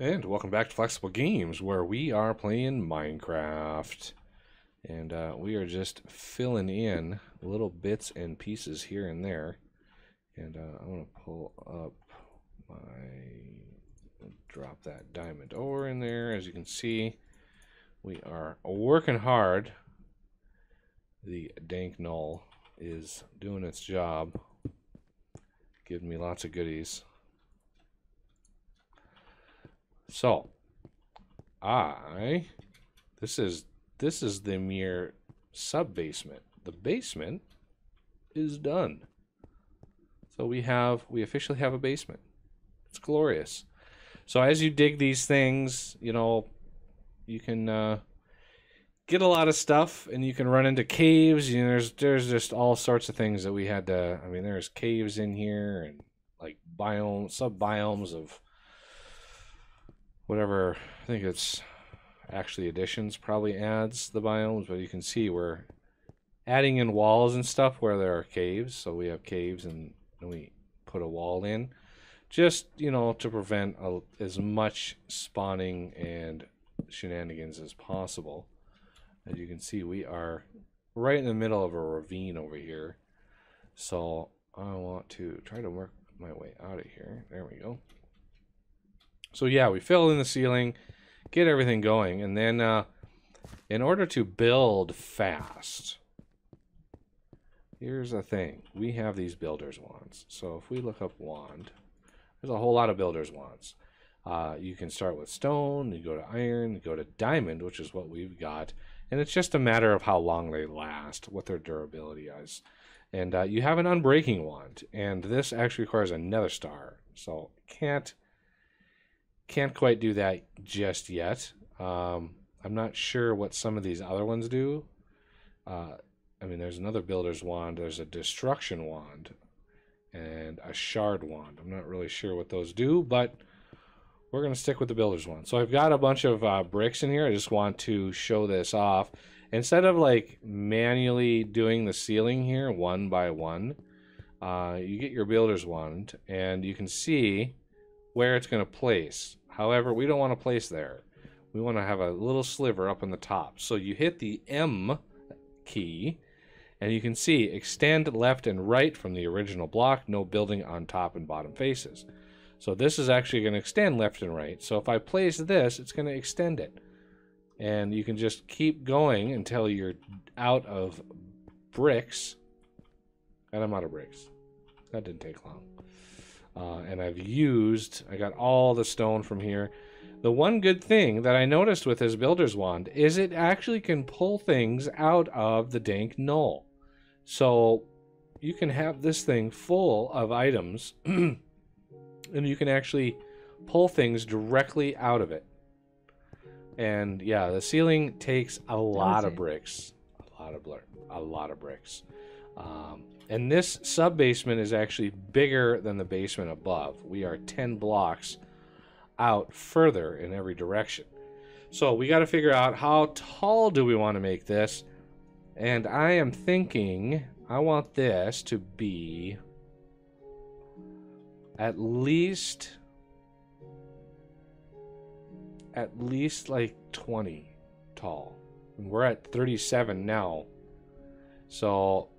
And welcome back to Flexible Games, where we are playing Minecraft. And we are just filling in little bits and pieces here and there. And I'm going to pull up drop that diamond ore in there. As you can see, we are working hard. The dank null is doing its job, giving me lots of goodies. So, this is the mere sub-basement. The basement is done. So we officially have a basement. It's glorious. So as you dig these things, you know, you can get a lot of stuff, and you can run into caves. You know, there's just all sorts of things that we had to. I mean, there's caves in here and like biomes, sub-biomes of whatever. I think it's actually additions probably adds the biomes, but you can see we're adding in walls and stuff where there are caves. So we have caves and we put a wall in, just, you know, to prevent as much spawning and shenanigans as possible. As you can see, we are right in the middle of a ravine over here. So I want to try to work my way out of here. There we go. So yeah, we fill in the ceiling, get everything going, and then in order to build fast, here's the thing. We have these builder's wands. So if we look up wand, there's a whole lot of builder's wands. You can start with stone, you go to iron, you go to diamond, which is what we've got, and it's just a matter of how long they last, what their durability is. And you have an unbreaking wand, and this actually requires a nether star, so can't quite do that just yet. I'm not sure what some of these other ones do. I mean, there's another builder's wand, there's a destruction wand, and a shard wand. I'm not really sure what those do, but we're going to stick with the builder's wand. So I've got a bunch of bricks in here. I just want to show this off. Instead of like manually doing the ceiling here one by one, you get your builder's wand and you can see where it's going to place. However, we don't want to place there. We want to have a little sliver up on the top. So you hit the M key, and you can see extend left and right from the original block, no building on top and bottom faces. So this is actually going to extend left and right. So if I place this, it's going to extend it. And you can just keep going until you're out of bricks. And I'm out of bricks. That didn't take long. And I got all the stone from here. The one good thing that I noticed with this builder's wand is it actually can pull things out of the dank null. So you can have this thing full of items and you can actually pull things directly out of it. And yeah, the ceiling takes a lot of bricks. A lot of bricks. And this sub-basement is actually bigger than the basement above. We are 10 blocks out further in every direction. So we got to figure out how tall do we want to make this. And I am thinking I want this to be at least like 20 tall. And we're at 37 now. So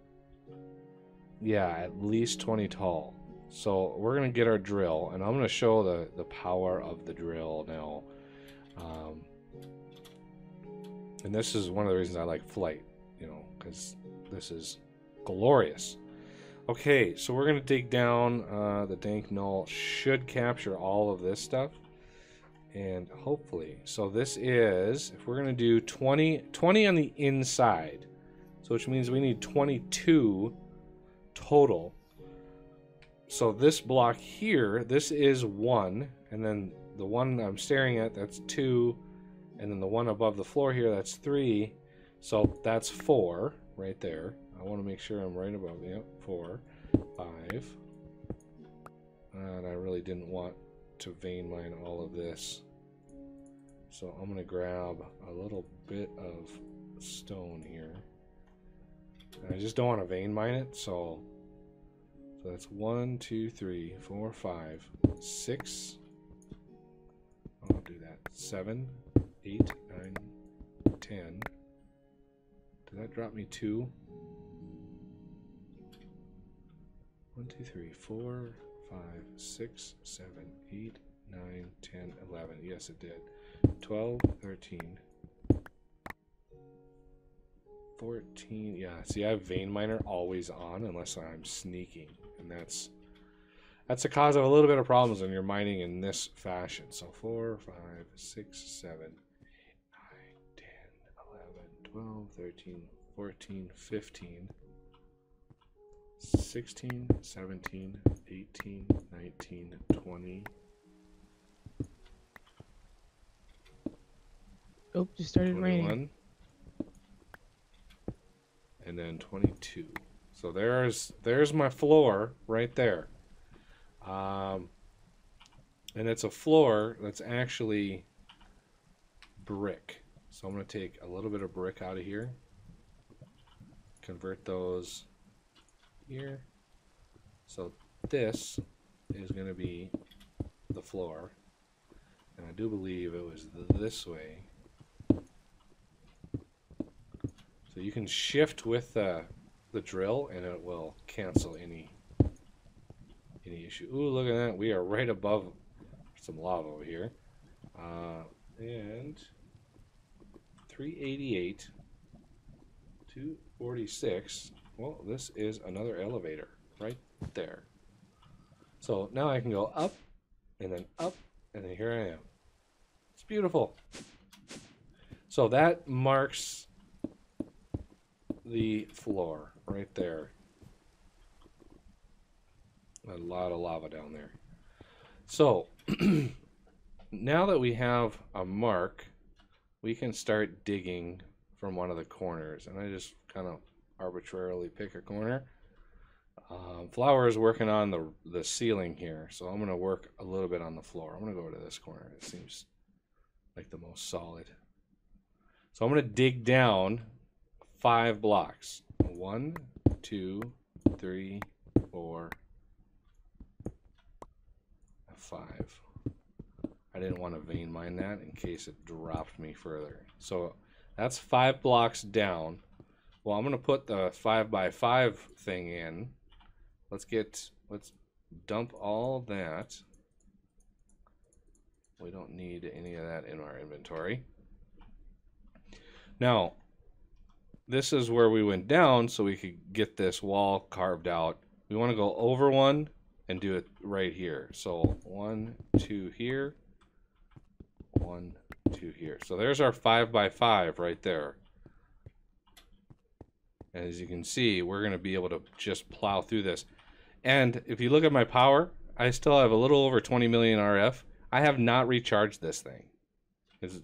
yeah, at least 20 tall. So we're going to get our drill, and I'm going to show the power of the drill now. And this is one of the reasons I like flight, you know, because this is glorious. Okay, so we're going to dig down. The dank null should capture all of this stuff. And hopefully, so this is, if we're going to do 20 on the inside, so which means we need 22 total. So this block here, this is 1, and then the one I'm staring at, that's 2, and then the one above the floor here, that's 3. So that's 4 right there. I want to make sure I'm right above, yep, 4, 5. And I really didn't want to vein mine all of this. So I'm going to grab a little bit of stone here. And I just don't want to vein mine it, so that's 1, 2, 3, 4, 5, 6. at? 7, 8, 9, 10. Did that drop me 2? 1, 2, 3, 4, 5, 6, 7, 8, 9, 10, 11. Yes, it did. 12, 13, 14. Yeah, see, I have Vein Miner always on unless I'm sneaking. And that's the cause of a little bit of problems when you're mining in this fashion. So 4, 5, 6, 7, 9, 10, 11, 12, 13, 14, 15, 16, 17, 18, 19, 20. Oh, just started 21, raining. and then 22. So there's my floor right there. And it's a floor that's actually brick. So I'm going to take a little bit of brick out of here. Convert those here. So this is going to be the floor. And I do believe it was this way. So you can shift with the drill and it will cancel any issue. Ooh, look at that. We are right above some lava over here. And 388, 246. Well, this is another elevator right there. So now I can go up and then here I am. It's beautiful. So that marks the floor right there. A lot of lava down there. So now that we have a mark, we can start digging from one of the corners. And I just kind of arbitrarily pick a corner. Flower is working on the ceiling here, so I'm going to work a little bit on the floor. I'm going to go to this corner. It seems like the most solid. So I'm going to dig down 5 blocks. 1, 2, 3, 4, 5. I didn't want to vein mine that in case it dropped me further. So that's 5 blocks down. Well, I'm going to put the 5x5 thing in. Let's dump all that. We don't need any of that in our inventory. Now, this is where we went down so we could get this wall carved out. We want to go over one and do it right here. So 1, 2 here, 1, 2 here. So there's our 5x5 right there. And as you can see, we're going to be able to just plow through this. And if you look at my power, I still have a little over 20 million RF. I have not recharged this thing.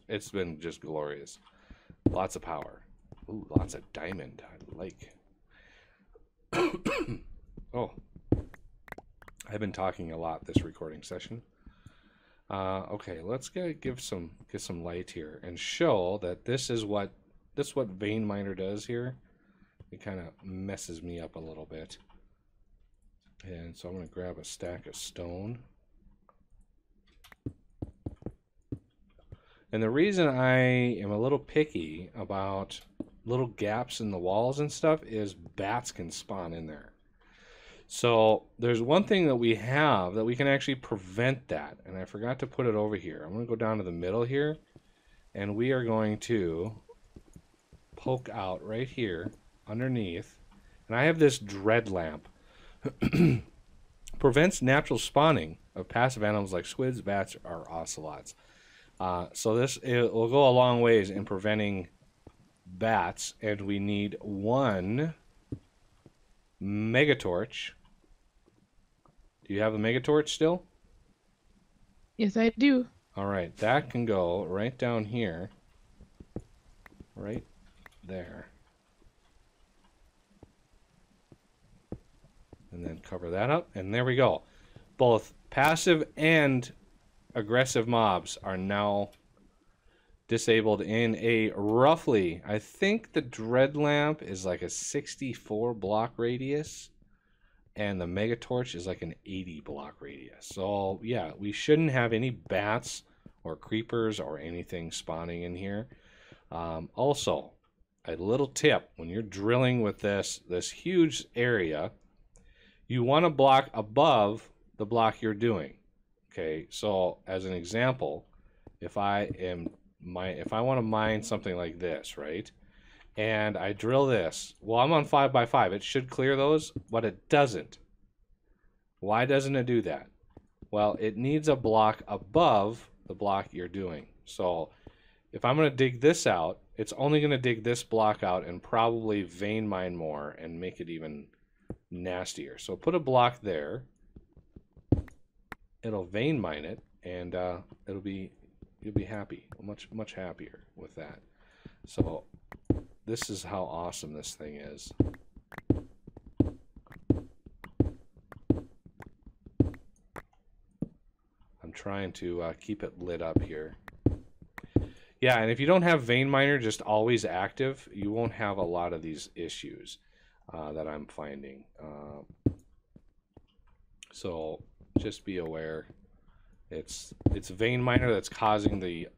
It's been just glorious. Lots of power. Ooh, lots of diamond. I like. Oh, I've been talking a lot this recording session. Okay, let's get some light here and show that this is what Vein Miner does here. It kind of messes me up a little bit. And so I'm going to grab a stack of stone. And the reason I am a little picky about little gaps in the walls and stuff is bats can spawn in there. So there's one thing that we have that we can actually prevent that. And I forgot to put it over here. I'm going to go down to the middle here. And we are going to poke out right here underneath. And I have this dread lamp. Prevents natural spawning of passive animals like squids, bats, or ocelots. So it will go a long ways in preventing bats, and we need 1 megatorch. Do you have the megatorch still? Yes, I do. All right, that can go right down here, right there. And then cover that up, and there we go. Both passive and aggressive mobs are now disabled in a roughly, I think the dread lamp is like a 64 block radius, and the megatorch is like an 80 block radius. So yeah, we shouldn't have any bats or creepers or anything spawning in here. Also, a little tip, when you're drilling with this huge area, you want to block above the block you're doing. Okay, so as an example, if I want to mine something like this, right? And I drill this. Well, I'm on 5x5. It should clear those, but it doesn't. Why doesn't it do that? Well, it needs a block above the block you're doing. So if I'm going to dig this out, it's only going to dig this block out and probably vein mine more and make it even nastier. So put a block there. It'll vein mine it, and you'll be happy, much happier with that. So this is how awesome this thing is. I'm trying to keep it lit up here. Yeah, and if you don't have vein miner just always active, you won't have a lot of these issues that I'm finding. So just be aware. It's vein miner that's causing the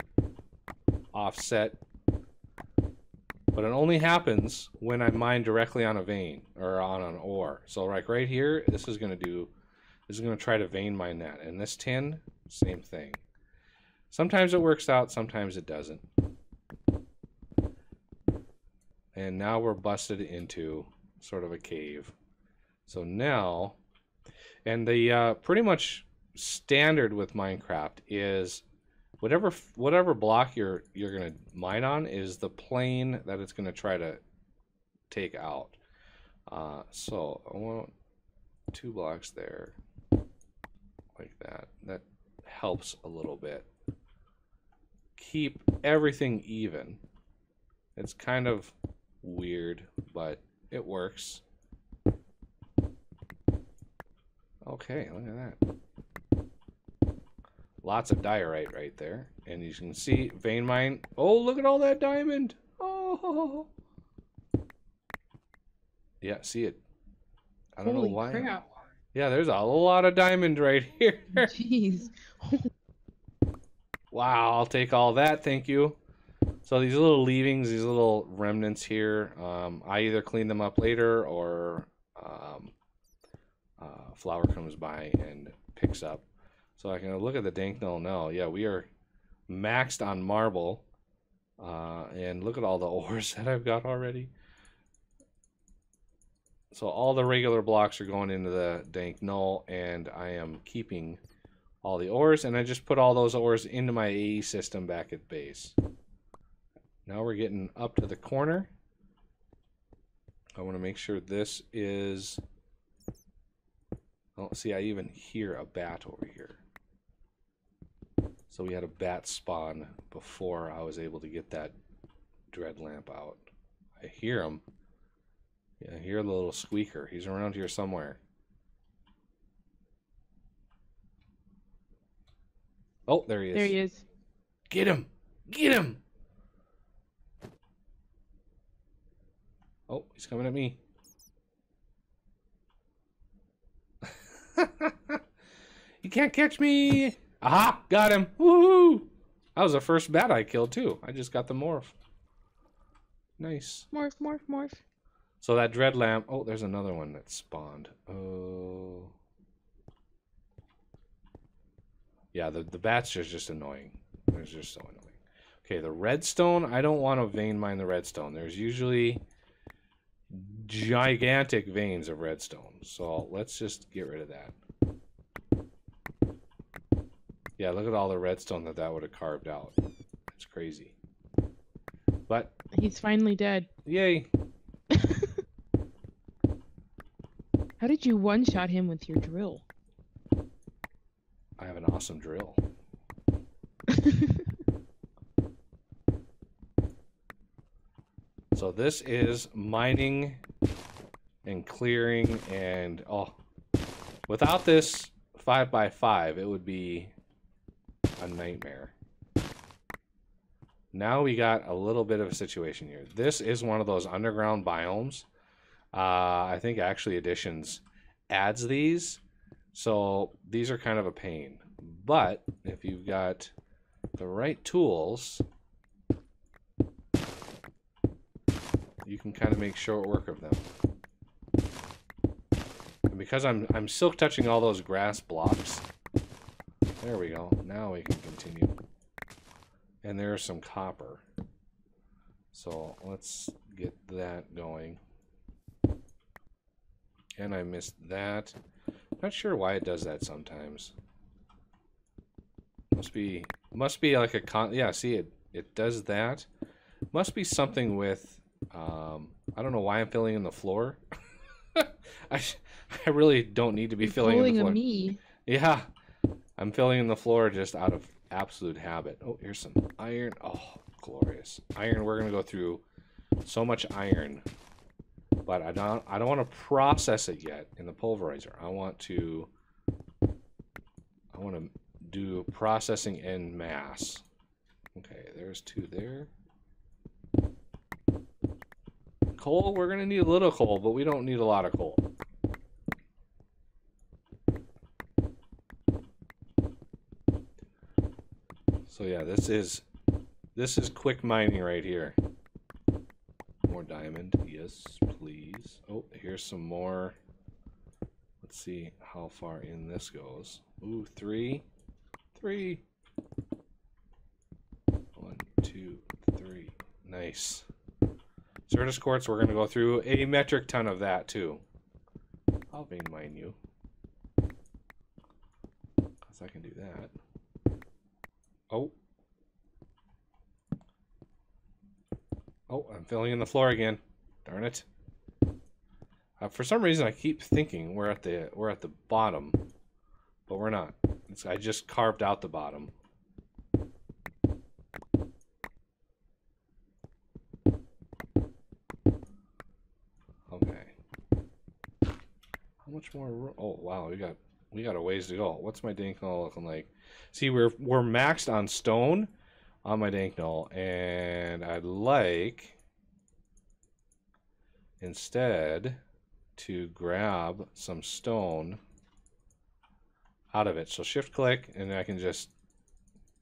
offset, but it only happens when I mine directly on a vein or on an ore. So like right here, this is going to try to vein mine that, and this tin, same thing. Sometimes it works out, sometimes it doesn't. And now we're busted into sort of a cave. So now, and the pretty much standard with Minecraft is whatever block you're gonna mine on is the plane that it's gonna try to take out. So I want 2 blocks there, like that. That helps a little bit. Keep everything even. It's kind of weird, but it works. Okay, look at that. Lots of diorite right there. And you can see vein mine. Oh, look at all that diamond. Oh. Yeah, see it. I don't know why. Crap. Yeah, there's a lot of diamond right here. Jeez. Wow, I'll take all that, thank you. So these little leavings, these little remnants here, I either clean them up later or Flower comes by and picks up. So I can look at the dank null now. Yeah, we are maxed on marble. And look at all the ores that I've got already. So all the regular blocks are going into the dank null, and I am keeping all the ores, and I just put all those ores into my AE system back at base. Now we're getting up to the corner. I want to make sure this is... Oh, see, I even hear a bat over here. So we had a bat spawn before I was able to get that dread lamp out. I hear him. Yeah, I hear the little squeaker. He's around here somewhere. Oh, there he is. There he is. Get him! Get him! Oh, he's coming at me. You can't catch me! Aha! Got him! Woohoo! That was the first bat I killed, too. I just got the morph. Nice. Morph, morph, morph. So that dread lamp... Oh, there's another one that spawned. Oh... Yeah, the bats are just annoying. They're just so annoying. Okay, the redstone, I don't want to vein mine the redstone. There's usually gigantic veins of redstone. So let's just get rid of that. Yeah, look at all the redstone that would have carved out. It's crazy. But... He's finally dead. Yay! How did you one-shot him with your drill? I have an awesome drill. So this is mining and clearing, and oh, without this 5x5, it would be a nightmare. Now we got a little bit of a situation here. This is one of those underground biomes. I think actually Additions adds these. So these are kind of a pain. But if you've got the right tools, you can kind of make short work of them. And because I'm silk touching all those grass blocks, there we go. Now we can continue. And there's some copper. So let's get that going. And I missed that. Not sure why it does that sometimes. Must be like a yeah, see it does that. Must be something with I don't know why I'm filling in the floor. I really don't need to be filling in the floor. Me. Yeah. I'm filling in the floor just out of absolute habit. Oh, here's some iron. Oh, glorious. Iron, we're going to go through so much iron. But I don't want to process it yet in the pulverizer. I want to do processing en masse. Okay, there's 2 there. Coal, we're going to need a little coal, but we don't need a lot of coal. So yeah, this is quick mining right here. More diamond, yes, please. Oh, here's some more. Let's see how far in this goes. Ooh, 3. 1, 2, 3. Nice. Certus quartz, we're going to go through a metric ton of that too. I'll vein mine you, because I can do that. Oh. Oh, I'm filling in the floor again. Darn it. For some reason, I keep thinking we're at the bottom, but we're not. I just carved out the bottom. Okay. How much more room? Oh wow, we got a ways to go. What's my dank null looking like? See, we're maxed on stone on my dank null, and I'd like instead to grab some stone out of it. So shift click, and I can just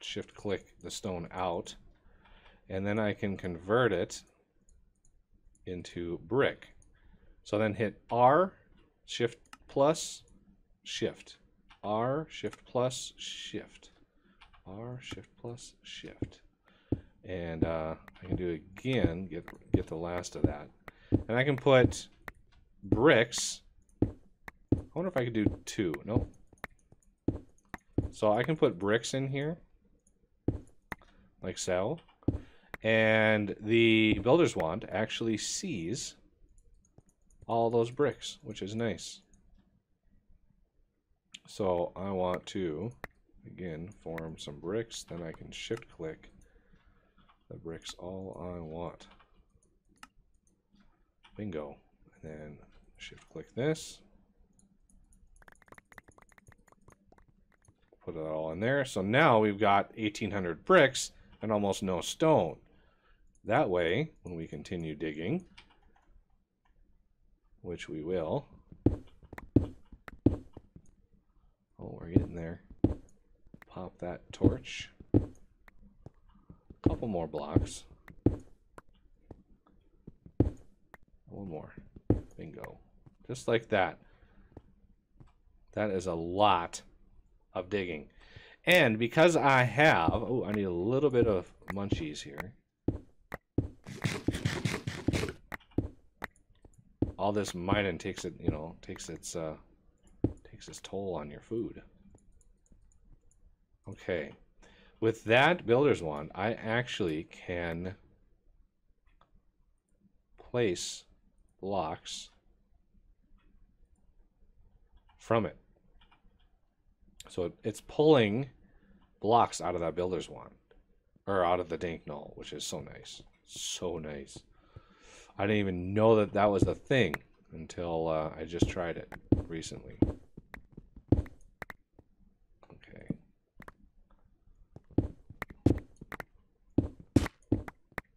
shift click the stone out, and then I can convert it into brick. So then hit R, shift plus shift, R, shift plus shift, R, shift plus shift, and I can do it again, get the last of that, and I can put bricks. I wonder if I could do 2. No. So I can put bricks in here, like so, and the builder's wand actually sees all those bricks, which is nice. So I want to, again, form some bricks, then I can shift click the bricks all I want. Bingo. And then shift click this. Put it all in there. So now we've got 1,800 bricks and almost no stone. That way, when we continue digging, which we will. Oh, we're getting there. Pop that torch. A couple more blocks. One more. Bingo. Just like that. That is a lot of digging. And because I have, oh, I need a little bit of munchies here. All this mining takes it, you know, takes its toll on your food. Okay. With that builder's wand, I actually can place blocks from it. So it's pulling blocks out of that builder's wand, or out of the dank null, which is so nice. So nice. I didn't even know that that was a thing until I just tried it recently. Okay.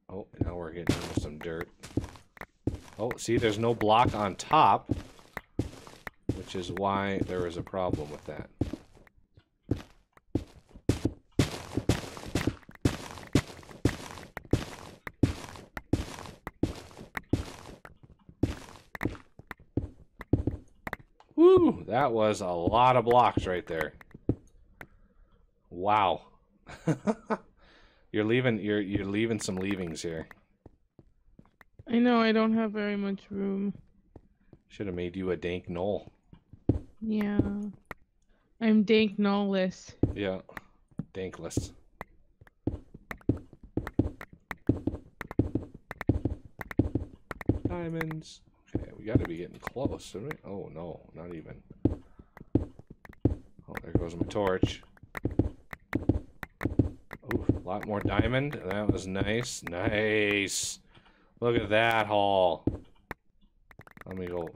Oh, now we're getting into some dirt. Oh, see, there's no block on top, which is why there is a problem with that. Woo! That was a lot of blocks right there. Wow. You're leaving some leavings here. I know I don't have very much room. Should have made you a dank knoll. Yeah. I'm dank knowless. Yeah. Dankless. Diamonds. Okay, we got to be getting close, shouldn't we? Oh, no, not even. Oh, there goes my torch. Ooh, a lot more diamond. That was nice. Nice. Look at that haul. Let me go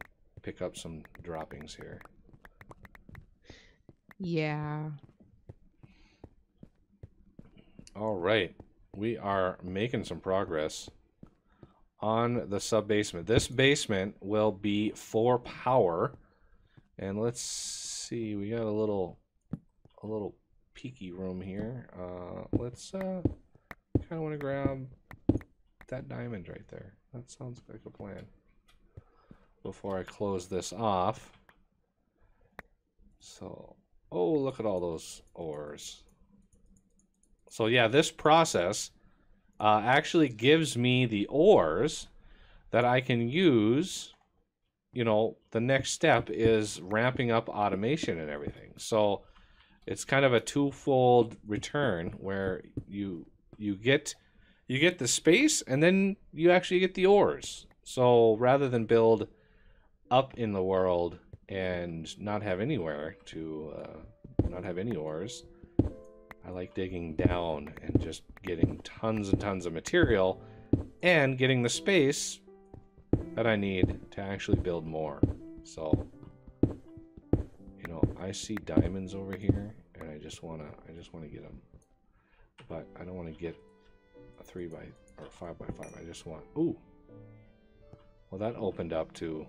pick up some droppings here. Yeah. All right. We are making some progress on the sub-basement. This basement will be for power. And let's see. We got a little peaky room here. Let's kind of want to grab that diamond right there. That sounds like a plan. Before I close this off. So, oh, look at all those ores. So yeah, this process actually gives me the ores that I can use. You know, the next step is ramping up automation and everything. So it's kind of a twofold return where you get the space and then you actually get the ores. So rather than build up in the world and not have anywhere to not have any ores, I like digging down and just getting tons and tons of material and getting the space that I need to actually build more. So, you know, I see diamonds over here and I just wanna get them, but I don't want to get a 3 by or 5 by 5. I just want, ooh, well, that opened up to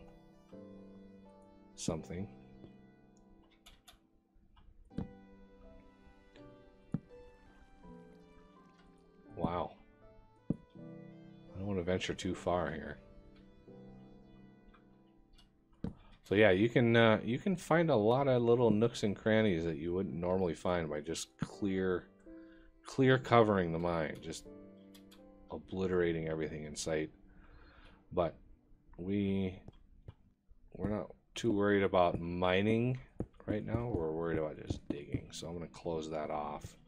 something. Wow. I don't want to venture too far here. So yeah, you can find a lot of little nooks and crannies that you wouldn't normally find by just clear covering the mine, just obliterating everything in sight. But we're not too worried about mining right now. We're worried about just digging. So I'm going to close that off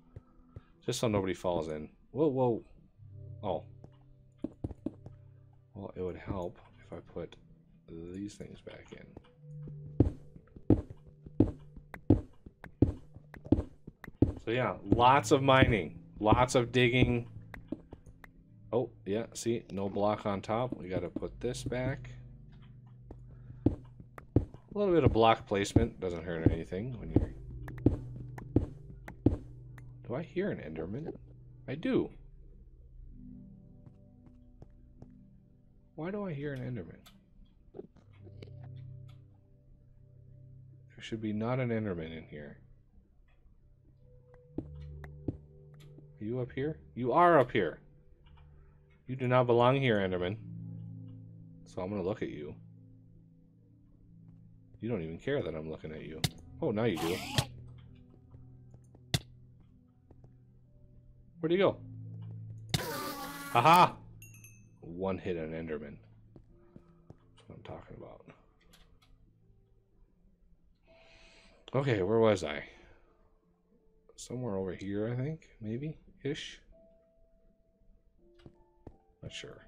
just so nobody falls in. Whoa, whoa. Oh. Well, it would help if I put these things back in. So yeah, lots of mining, lots of digging. Oh, yeah, see, no block on top. We got to put this back. A little bit of block placement doesn't hurt anything when you're... Do I hear an Enderman? I do. Why do I hear an Enderman? There should be not an Enderman in here. Are you up here? You are up here. You do not belong here, Enderman. So I'm going to look at you. You don't even care that I'm looking at you. Oh, now you do. Where'd he go? Haha! One hit an Enderman. That's what I'm talking about. Okay, where was I? Somewhere over here, I think. Maybe? Ish? Not sure.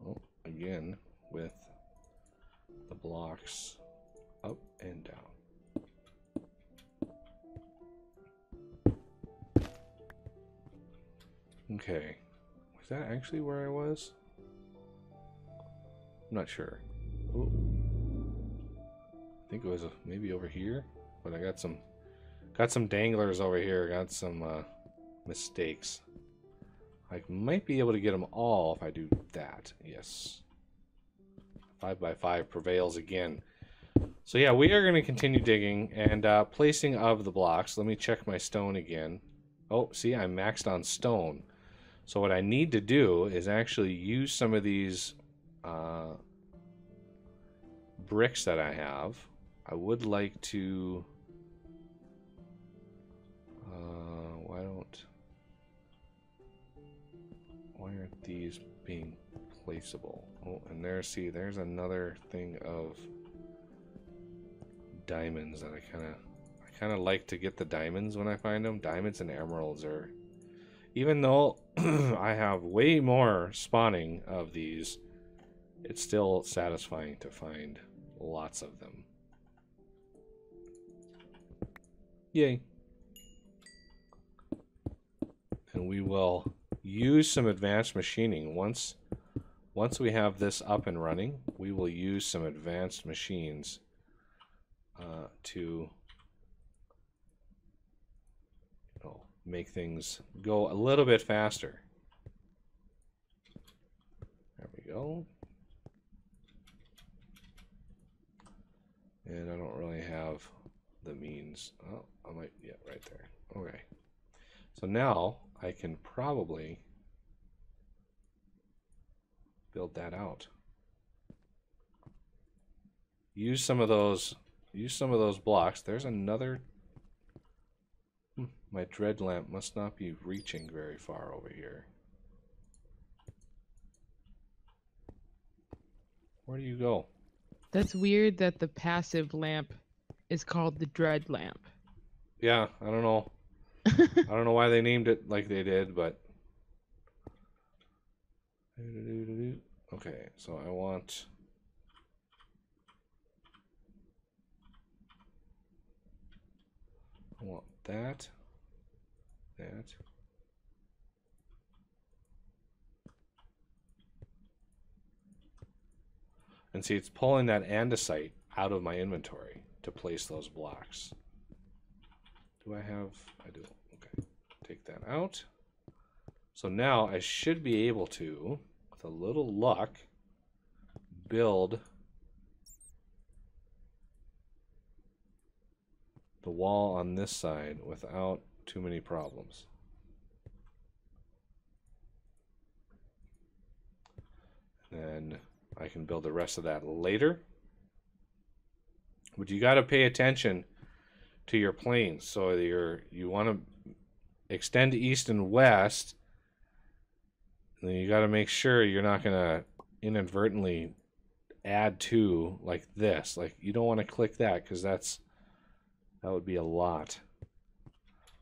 Oh, again, with the blocks up and down. Okay. Was that actually where I was? I'm not sure. Ooh. I think it was maybe over here, but I got some danglers over here. Got some mistakes. I might be able to get them all if I do that. Yes. 5 by 5 prevails again. So yeah, we are going to continue digging and placing of the blocks. Let me check my stone again. Oh, see, I'm maxed on stone. So what I need to do is actually use some of these bricks that I have, I would like to... why aren't these being placeable? Oh, and there, see, there's another thing of diamonds that I kind of like to get the diamonds when I find them. Diamonds and emeralds are, even though I have way more spawning of these, it's still satisfying to find lots of them. Yay. And we will use some advanced machining. Once we have this up and running, we will use some advanced machines to make things go a little bit faster. There we go. And I don't really have the means. Oh, I might, yeah, right there. Okay. So now I can probably build that out. Use some of those blocks. There's another. My dread lamp must not be reaching very far over here. Where do you go? That's weird that the passive lamp is called the dread lamp. Yeah, I don't know. I don't know why they named it like they did, but... Okay, so I want that. And see, it's pulling that andesite out of my inventory to place those blocks. Do I have? I do. Okay. Take that out. So now I should be able to, with a little luck, build the wall on this side without too many problems. And I can build the rest of that later. But you got to pay attention to your planes. So you want to extend east and west. And then you got to make sure you're not going to inadvertently add to like this. Like you don't want to click that because that would be a lot.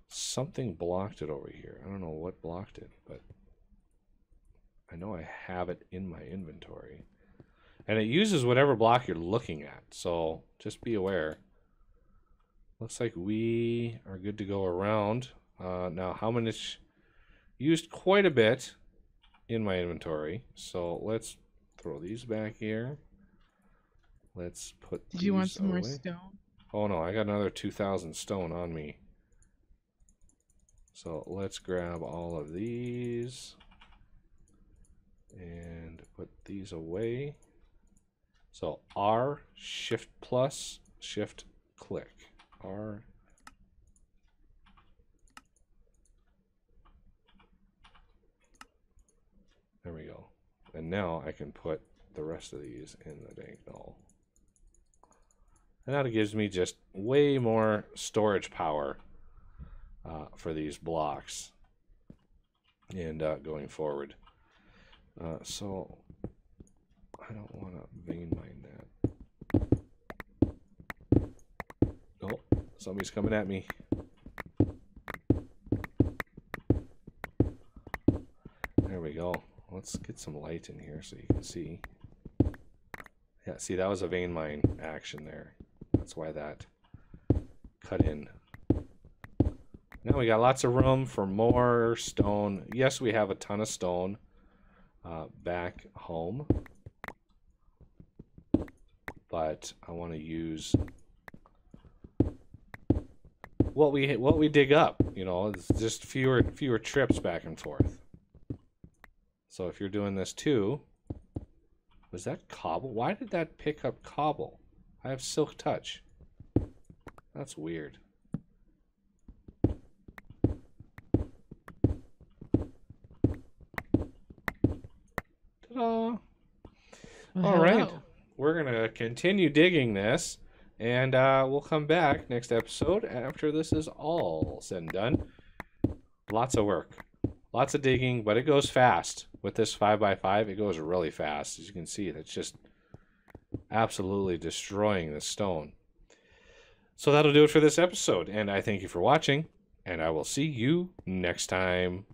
Something blocked it over here. I don't know what blocked it, but I know I have it in my inventory. And it uses whatever block you're looking at, so just be aware. Looks like we are good to go around. Now, how much? Used quite a bit in my inventory, so let's throw these back here. Let's put Did you want these some more away. stone? Oh no, I got another 2,000 stone on me. So let's grab all of these and put these away. So R, Shift plus, Shift click. R. There we go. And now I can put the rest of these in the dank null. And that gives me just way more storage power for these blocks and going forward. So I don't want to vein mine that. Oh, somebody's coming at me. There we go. Let's get some light in here so you can see. Yeah, see, that was a vein mine action there. That's why that cut in. Now we got lots of room for more stone. Yes, we have a ton of stone back home. But I want to use what we dig up. You know, it's just fewer trips back and forth. So if you're doing this too, was that cobble? Why did that pick up cobble? I have silk touch. That's weird. Ta-da! Well, All right. hello. we're going to continue digging this, and we'll come back next episode after this is all said and done. Lots of work. Lots of digging, but it goes fast. With this 5x5, it goes really fast. As you can see, it's just absolutely destroying the stone. So that'll do it for this episode, and I thank you for watching, and I will see you next time.